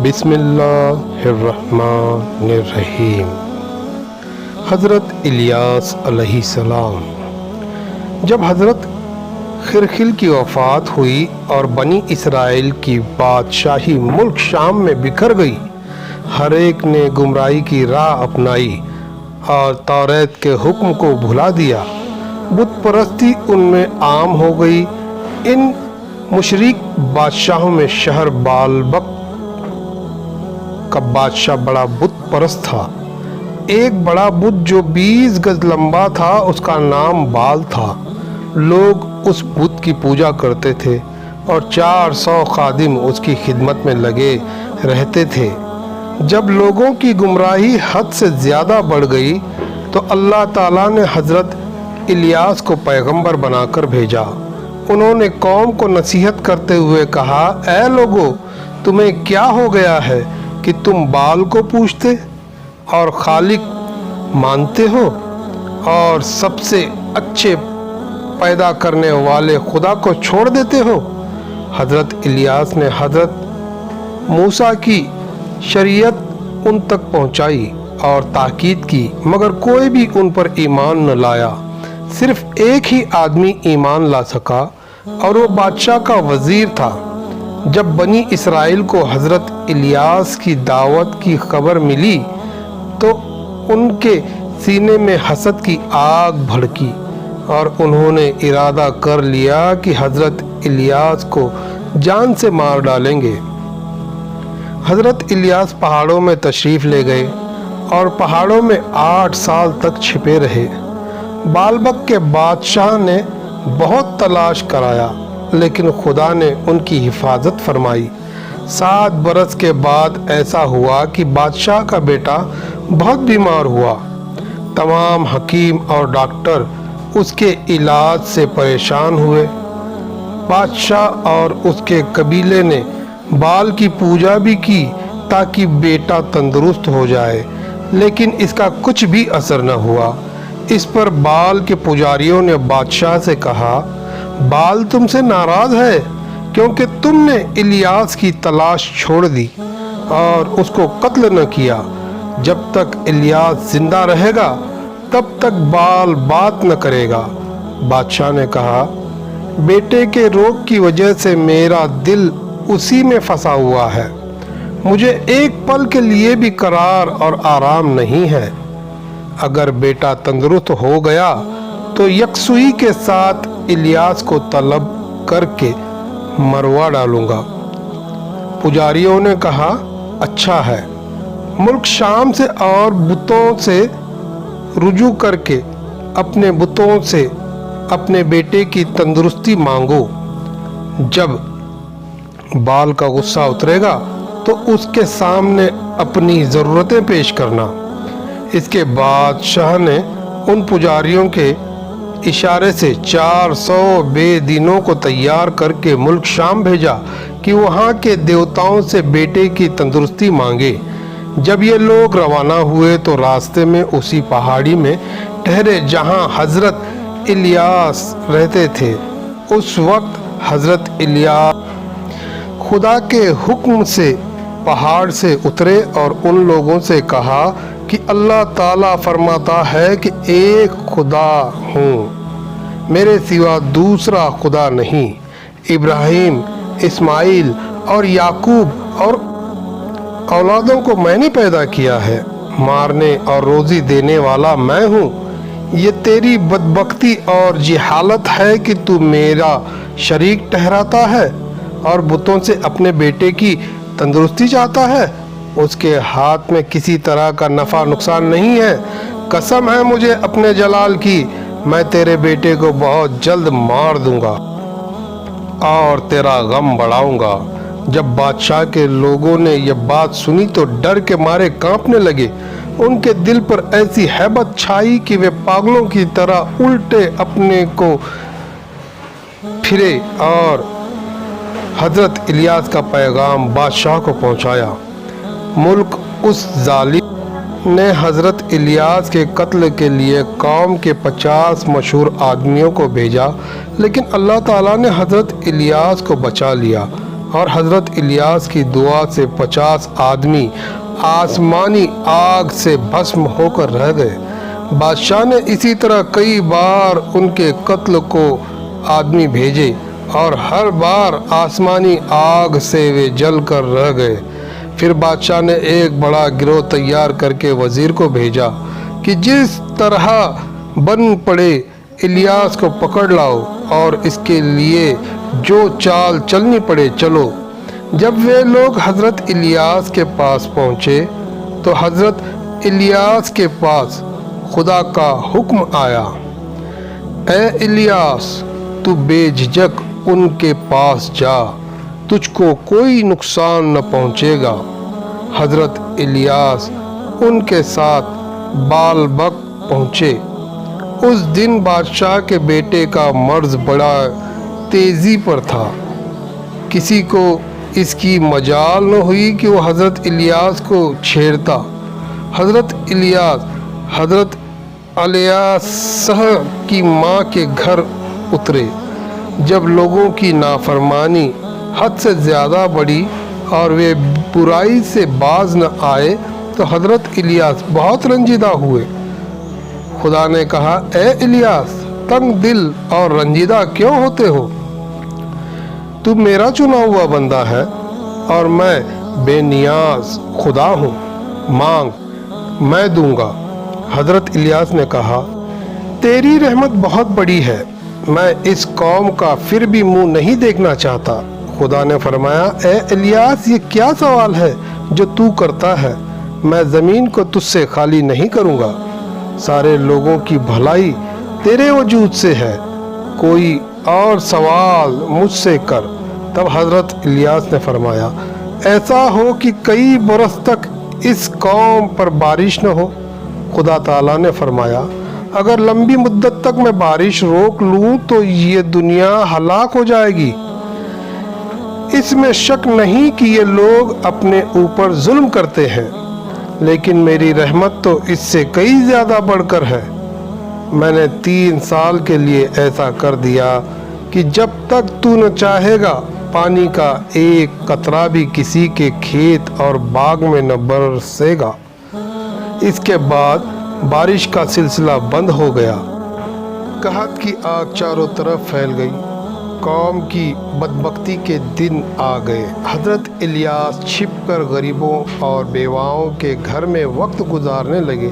بسم اللہ الرحمن الرحیم۔ حضرت الیاس علیہ السلام۔ جب حضرت خرخل کی وفات ہوئی اور بنی اسرائیل کی بادشاہی ملک شام میں بکھر گئی، ہر ایک نے گمراہی کی راہ اپنائی اور توریت کے حکم کو بھلا دیا۔ بت پرستی ان میں عام ہو گئی۔ ان مشرک بادشاہوں میں شہر بالبک کا بادشاہ بڑا بت پرست تھا۔ ایک بڑا بت جو 20 گز لمبا تھا، اس کا نام بال تھا۔ لوگ اس بت کی پوجا کرتے تھے اور 400 خادم اس کی خدمت میں لگے رہتے تھے۔ جب لوگوں کی گمراہی حد سے زیادہ بڑھ گئی تو اللہ تعالیٰ نے حضرت الیاس کو پیغمبر بنا کر بھیجا۔ انہوں نے قوم کو نصیحت کرتے ہوئے کہا، اے لوگو، تمہیں کیا ہو گیا ہے کہ تم بال کو پوجتے اور خالق مانتے ہو اور سب سے اچھے پیدا کرنے والے خدا کو چھوڑ دیتے ہو؟ حضرت الیاس نے حضرت موسیٰ کی شریعت ان تک پہنچائی اور تاکید کی، مگر کوئی بھی ان پر ایمان نہ لایا۔ صرف ایک ہی آدمی ایمان لا سکا اور وہ بادشاہ کا وزیر تھا۔ جب بنی اسرائیل کو حضرت الیاس کی دعوت کی خبر ملی تو ان کے سینے میں حسد کی آگ بھڑکی اور انہوں نے ارادہ کر لیا کہ حضرت الیاس کو جان سے مار ڈالیں گے۔ حضرت الیاس پہاڑوں میں تشریف لے گئے اور پہاڑوں میں 8 سال تک چھپے رہے۔ بالبک کے بادشاہ نے بہت تلاش کرایا لیکن خدا نے ان کی حفاظت فرمائی۔ 7 برس کے بعد ایسا ہوا کہ بادشاہ کا بیٹا بہت بیمار ہوا۔ تمام حکیم اور ڈاکٹر اس کے علاج سے پریشان ہوئے۔ بادشاہ اور اس کے قبیلے نے بال کی پوجا بھی کی تاکہ بیٹا تندرست ہو جائے، لیکن اس کا کچھ بھی اثر نہ ہوا۔ اس پر بال کے پجاریوں نے بادشاہ سے کہا، بال تم سے ناراض ہے کیونکہ تم نے الیاس کی تلاش چھوڑ دی اور اس کو قتل نہ کیا۔ جب تک الیاس زندہ رہے گا تب تک بال بات نہ کرے گا۔ بادشاہ نے کہا، بیٹے کے روگ کی وجہ سے میرا دل اسی میں پھنسا ہوا ہے۔ مجھے ایک پل کے لیے بھی قرار اور آرام نہیں ہے۔ اگر بیٹا تندرست ہو گیا تو یکسوئی کے ساتھ الیاس کو طلب کر کے مروا ڈالوں گا۔ پجاریوں نے کہا، اچھا ہے، ملک شام سے اور بتوں سے رجوع کر کے اپنے بتوں سے اپنے بیٹے کی تندرستی مانگو۔ جب بال کا غصہ اترے گا تو اس کے سامنے اپنی ضرورتیں پیش کرنا۔ اس کے بعد شاہ نے ان پجاریوں کے اشارے سے 400 بے دینوں کو تیار کر کے ملک شام بھیجا کہ وہاں کے دیوتاؤں سے بیٹے کی تندرستی مانگے۔ جب یہ لوگ روانہ ہوئے تو راستے میں اسی پہاڑی میں ٹھہرے جہاں حضرت الیاس رہتے تھے۔ اس وقت حضرت الیاس خدا کے حکم سے پہاڑ سے اترے اور ان لوگوں سے کہا کہ اللہ تعالیٰ فرماتا ہے کہ ایک خدا ہوں، میرے سوا دوسرا خدا نہیں۔ ابراہیم، اسماعیل اور یعقوب اور اولادوں کو میں نے پیدا کیا ہے۔ مارنے اور روزی دینے والا میں ہوں۔ یہ تیری بدبختی اور جہالت ہے کہ تو میرا شریک ٹھہراتا ہے اور بتوں سے اپنے بیٹے کی تندرستی چاہتا ہے۔ اس کے ہاتھ میں کسی طرح کا نفع نقصان نہیں ہے۔ قسم ہے مجھے اپنے جلال کی، میں تیرے بیٹے کو بہت جلد مار دوں گا اور تیرا غم بڑھاؤں گا۔ جب بادشاہ کے لوگوں نے یہ بات سنی تو ڈر کے مارے کانپنے لگے۔ ان کے دل پر ایسی ہیبت چھائی کہ وہ پاگلوں کی طرح الٹے اپنے کو پھرے اور حضرت الیاس کا پیغام بادشاہ کو پہنچایا۔ ملک اس ظالم نے حضرت الیاس کے قتل کے لیے قوم کے 50 مشہور آدمیوں کو بھیجا، لیکن اللہ تعالیٰ نے حضرت الیاس کو بچا لیا اور حضرت الیاس کی دعا سے 50 آدمی آسمانی آگ سے بھسم ہو کر رہ گئے۔ بادشاہ نے اسی طرح کئی بار ان کے قتل کو آدمی بھیجے اور ہر بار آسمانی آگ سے وہ جل کر رہ گئے۔ پھر بادشاہ نے ایک بڑا گروہ تیار کر کے وزیر کو بھیجا کہ جس طرح بن پڑے الیاس کو پکڑ لاؤ اور اس کے لیے جو چال چلنی پڑے چلو۔ جب وہ لوگ حضرت الیاس کے پاس پہنچے تو حضرت الیاس کے پاس خدا کا حکم آیا، اے الیاس تو بے جھجک ان کے پاس جا، تجھ کو کوئی نقصان نہ پہنچے گا۔ حضرت الیاس ان کے ساتھ بالبک پہنچے۔ اس دن بادشاہ کے بیٹے کا مرض بڑا تیزی پر تھا۔ کسی کو اس کی مجال نہ ہوئی کہ وہ حضرت الیاس کو چھیڑتا۔ حضرت الیاس حضرت الیاسہ کی ماں کے گھر اترے۔ جب لوگوں کی نافرمانی حد سے زیادہ بڑھی اور وہ برائی سے باز نہ آئے تو حضرت الیاس بہت رنجیدہ ہوئے۔ خدا نے کہا، اے الیاس تنگ دل اور رنجیدہ کیوں ہوتے ہو؟ تو میرا چنا ہوا بندہ ہے اور میں بے نیاز خدا ہوں، مانگ میں دوں گا۔ حضرت الیاس نے کہا، تیری رحمت بہت بڑی ہے، میں اس قوم کا پھر بھی منہ نہیں دیکھنا چاہتا۔ خدا نے فرمایا، اے الیاس یہ کیا سوال ہے جو تو کرتا ہے؟ میں زمین کو تجھ سے خالی نہیں کروں گا، سارے لوگوں کی بھلائی تیرے وجود سے ہے، کوئی اور سوال مجھ سے کر۔ تب حضرت الیاس نے فرمایا، ایسا ہو کہ کئی برس تک اس قوم پر بارش نہ ہو۔ خدا تعالیٰ نے فرمایا، اگر لمبی مدت تک میں بارش روک لوں تو یہ دنیا ہلاک ہو جائے گی۔ اس میں شک نہیں کہ یہ لوگ اپنے اوپر ظلم کرتے ہیں، لیکن میری رحمت تو اس سے کئی زیادہ بڑھ کر ہے۔ میں نے 3 سال کے لیے ایسا کر دیا کہ جب تک تو نہ چاہے گا پانی کا ایک قطرہ بھی کسی کے کھیت اور باغ میں نہ برسے گا۔ اس کے بعد بارش کا سلسلہ بند ہو گیا، قحط کی آگ چاروں طرف پھیل گئی، قوم کی بدبختی کے دن آ گئے۔ حضرت الیاس چھپ کر غریبوں اور بیواؤں کے گھر میں وقت گزارنے لگے۔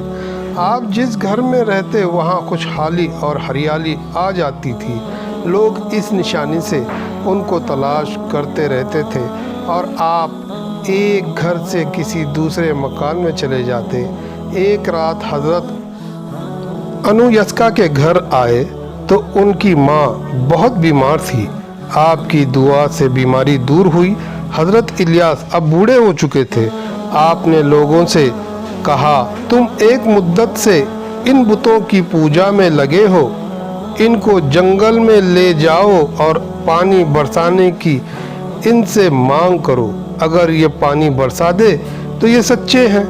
آپ جس گھر میں رہتے وہاں خوشحالی اور ہریالی آ جاتی تھی۔ لوگ اس نشانی سے ان کو تلاش کرتے رہتے تھے اور آپ ایک گھر سے کسی دوسرے مکان میں چلے جاتے۔ ایک رات حضرت انویسکا کے گھر آئے تو ان کی ماں بہت بیمار تھی۔ آپ کی دعا سے بیماری دور ہوئی۔ حضرت الیاس اب بوڑھے ہو چکے تھے۔ آپ نے لوگوں سے کہا، تم ایک مدت سے ان بتوں کی پوجا میں لگے ہو، ان کو جنگل میں لے جاؤ اور پانی برسانے کی ان سے مانگ کرو۔ اگر یہ پانی برسا دے تو یہ سچے ہیں،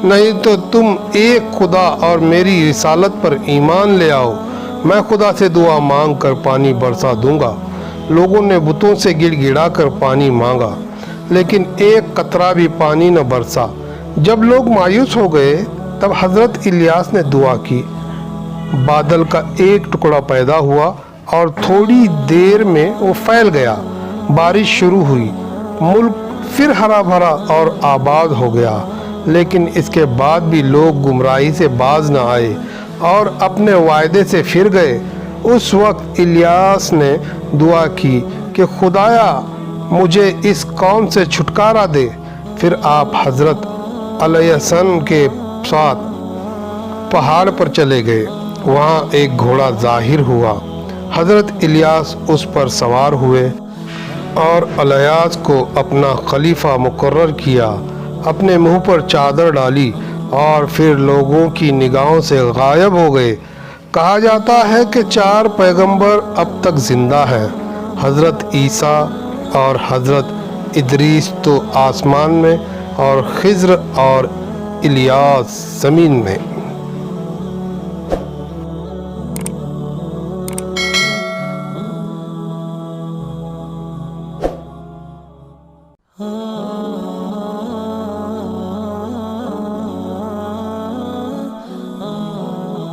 نہیں تو تم ایک خدا اور میری رسالت پر ایمان لے آؤ، میں خدا سے دعا مانگ کر پانی برسا دوں گا۔ لوگوں نے بتوں سے گڑ گڑا کر پانی مانگا، لیکن ایک قطرہ بھی پانی نہ برسا۔ جب لوگ مایوس ہو گئے تب حضرت الیاس نے دعا کی۔ بادل کا ایک ٹکڑا پیدا ہوا اور تھوڑی دیر میں وہ پھیل گیا۔ بارش شروع ہوئی، ملک پھر ہرا بھرا اور آباد ہو گیا۔ لیکن اس کے بعد بھی لوگ گمراہی سے باز نہ آئے اور اپنے وعدے سے پھر گئے۔ اس وقت الیاس نے دعا کی کہ خدایا مجھے اس قوم سے چھٹکارا دے۔ پھر آپ حضرت الیاسہ کے ساتھ پہاڑ پر چلے گئے۔ وہاں ایک گھوڑا ظاہر ہوا۔ حضرت الیاس اس پر سوار ہوئے اور الیاس کو اپنا خلیفہ مقرر کیا، اپنے منہ پر چادر ڈالی اور پھر لوگوں کی نگاہوں سے غائب ہو گئے۔ کہا جاتا ہے کہ 4 پیغمبر اب تک زندہ ہیں، حضرت عیسیٰ اور حضرت ادریس تو آسمان میں اور خضر اور الیاس زمین میں۔